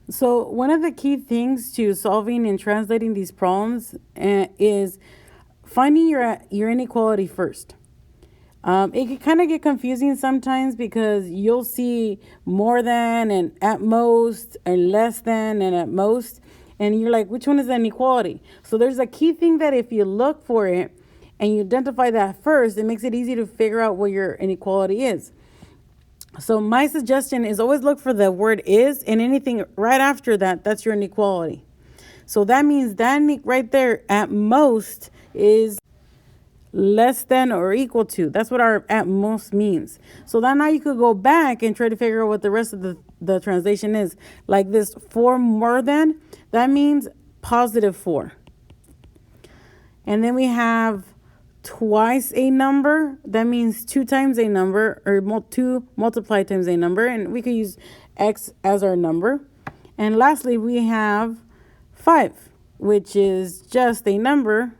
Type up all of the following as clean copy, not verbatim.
So one of the key things to solving and translating these problems is finding your inequality first. It can kind of get confusing sometimes because you'll see more than and at most and less than and at most. And you're like, which one is the inequality? So there's a key thing that if you look for it and you identify that first, it makes it easy to figure out what your inequality is. So my suggestion is always look for the word is, and anything right after that, that's your inequality. So that means that right there at most is less than or equal to. That's what our at most means. So then now you could go back and try to figure out what the rest of the translation is. Like this 4 more than, that means positive 4. And then we have twice a number. That means 2 times a number, or 2 multiplied times a number. And we could use x as our number. And lastly, we have 5, which is just a number.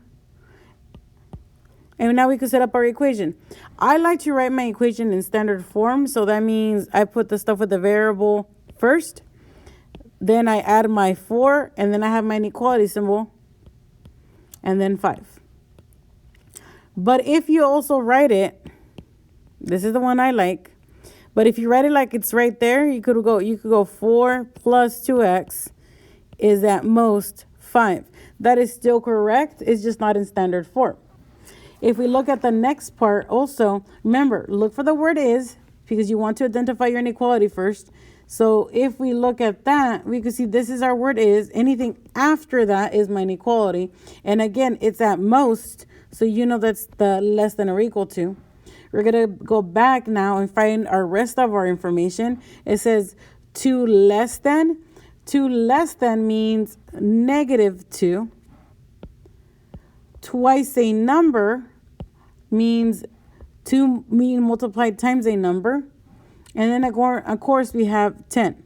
And now we can set up our equation. I like to write my equation in standard form. So that means I put the stuff with the variable first. Then I add my 4. And then I have my inequality symbol. And then 5. But if you also write it, this is the one I like. But if you write it like it's right there, you could go 4 plus 2x is at most 5. That is still correct. It's just not in standard form. If we look at the next part also, remember, look for the word is because you want to identify your inequality first. So if we look at that, we can see this is our word is. Anything after that is my inequality. And again, it's at most. So you know that's the less than or equal to. We're going to go back now and find our rest of our information. It says 2 less than. 2 less than means negative 2. Twice a number means 2 being multiplied times a number. And then of course we have 10.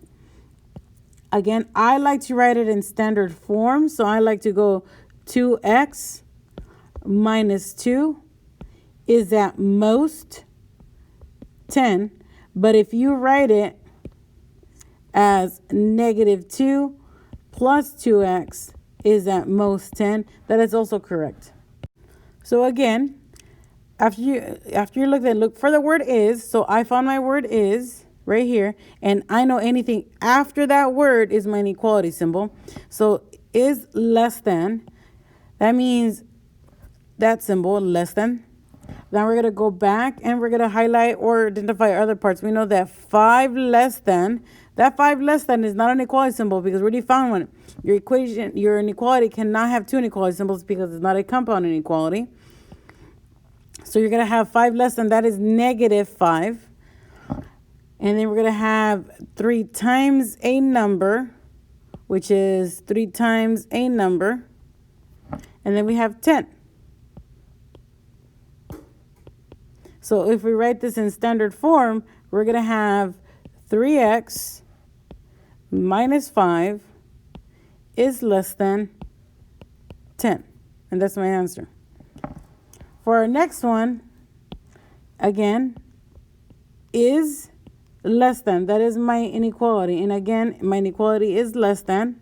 Again, I like to write it in standard form. So I like to go 2x minus 2 is at most 10. But if you write it as negative 2 plus 2x is at most 10, that is also correct. So again, after you look for the word is, so I found my word is right here, and I know anything after that word is my inequality symbol. So is less than, that means that symbol less than. Now we're going to go back and we're going to highlight or identify other parts. We know that 5 less than, that 5 less than is not an equality symbol because we already found one. Your inequality cannot have 2 inequality symbols because it's not a compound inequality. So you're going to have 5 less than, that is negative 5. And then we're going to have 3 times a number, which is 3 times a number. And then we have 10. So if we write this in standard form, we're going to have 3x minus 5 is less than 10. And that's my answer. For our next one, again, is less than. That is my inequality. And again, my inequality is less than.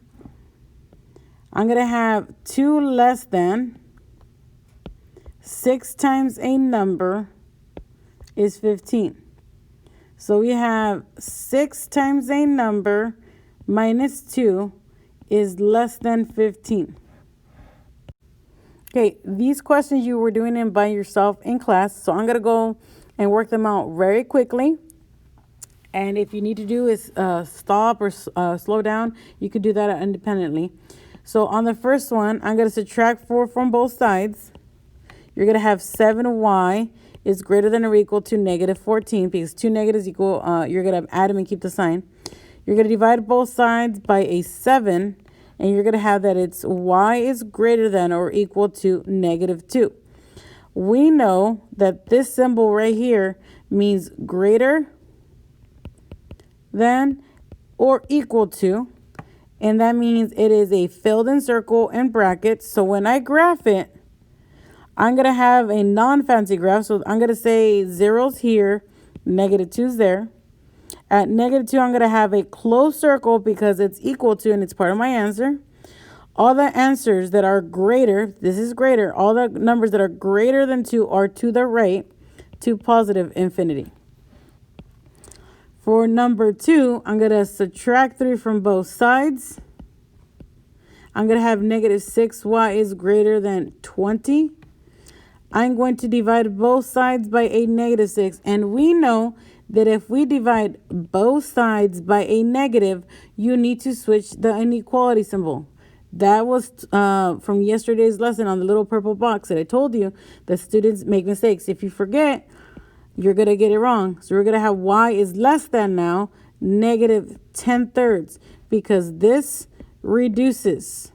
I'm going to have 2 less than 6 times a number is 15. So we have 6 times a number minus 2 is less than 15. Okay, these questions you were doing them by yourself in class, so I'm going to go and work them out very quickly. And if you need to do is stop or slow down, you could do that independently. So on the first one, I'm going to subtract 4 from both sides. You're going to have 7y is greater than or equal to negative 14 because 2 negatives equal, you're going to add them and keep the sign. You're going to divide both sides by a 7, and you're going to have that it's y is greater than or equal to negative 2. We know that this symbol right here means greater than or equal to, and that means it is a filled-in circle and brackets. So when I graph it, I'm going to have a non-fancy graph. So I'm going to say 0's here, negative 2's there. At -2, I'm going to have a closed circle because it's equal to, and it's part of my answer. All the answers that are greater, this is greater, all the numbers that are greater than 2 are to the right to positive infinity. For number 2, I'm going to subtract 3 from both sides. I'm going to have -6y is greater than 20. I'm going to divide both sides by a -6. And we know that if we divide both sides by a negative, you need to switch the inequality symbol. That was from yesterday's lesson on the little purple box that I told you that students make mistakes. If you forget, you're going to get it wrong. So we're going to have y is less than now -10/3 because this reduces.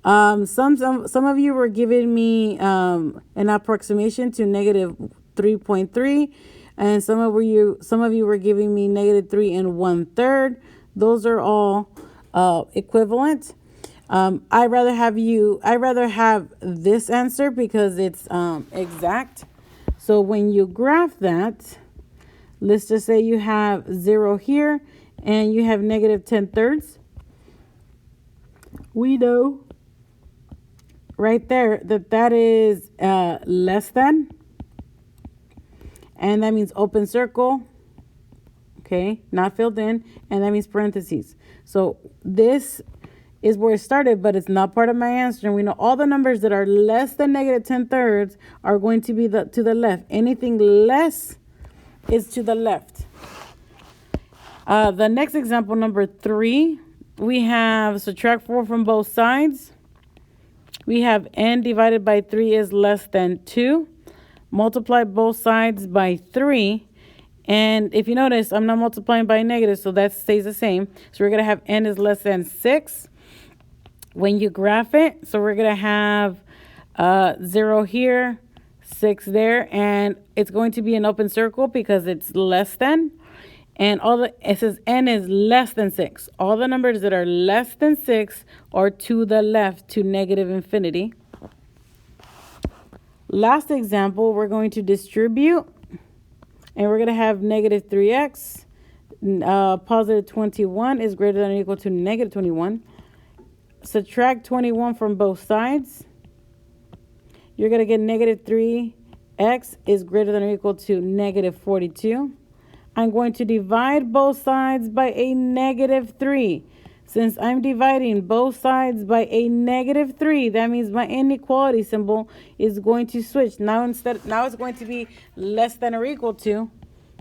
Some of you were giving me an approximation to -3.3, and some of you were giving me -3 1/3. Those are all equivalent. I rather have this answer because it's exact. So when you graph that, let's just say you have 0 here and you have -10/3. We know right there that is less than, and that means open circle, okay, not filled in, and that means parentheses. So this is where it started, but it's not part of my answer. And we know all the numbers that are less than -10/3 are going to be to the left. Anything less is to the left. The next example, number 3, we have subtract 4 from both sides. We have n divided by 3 is less than 2. Multiply both sides by 3. And if you notice, I'm not multiplying by negative, so that stays the same. So we're going to have n is less than 6. When you graph it, so we're going to have 0 here, 6 there, and it's going to be an open circle because it's less than. And it says n is less than 6. All the numbers that are less than 6 are to the left to negative infinity. Last example, we're going to distribute, and we're going to have -3x. Positive 21 is greater than or equal to -21. Subtract 21 from both sides. You're going to get -3x is greater than or equal to -42. I'm going to divide both sides by a -3. Since I'm dividing both sides by a -3, that means my inequality symbol is going to switch. Now it's going to be less than or equal to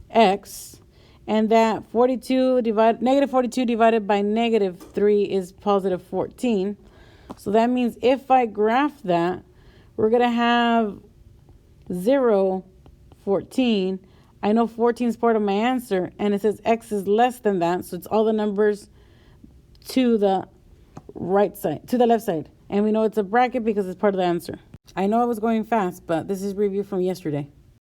x. And that -42 divided by -3 is positive 14. So that means if I graph that, we're going to have 0, 14. I know 14 is part of my answer, and it says x is less than that. So it's all the numbers to the right side, to the left side. And we know it's a bracket because it's part of the answer. I know I was going fast, but this is review from yesterday.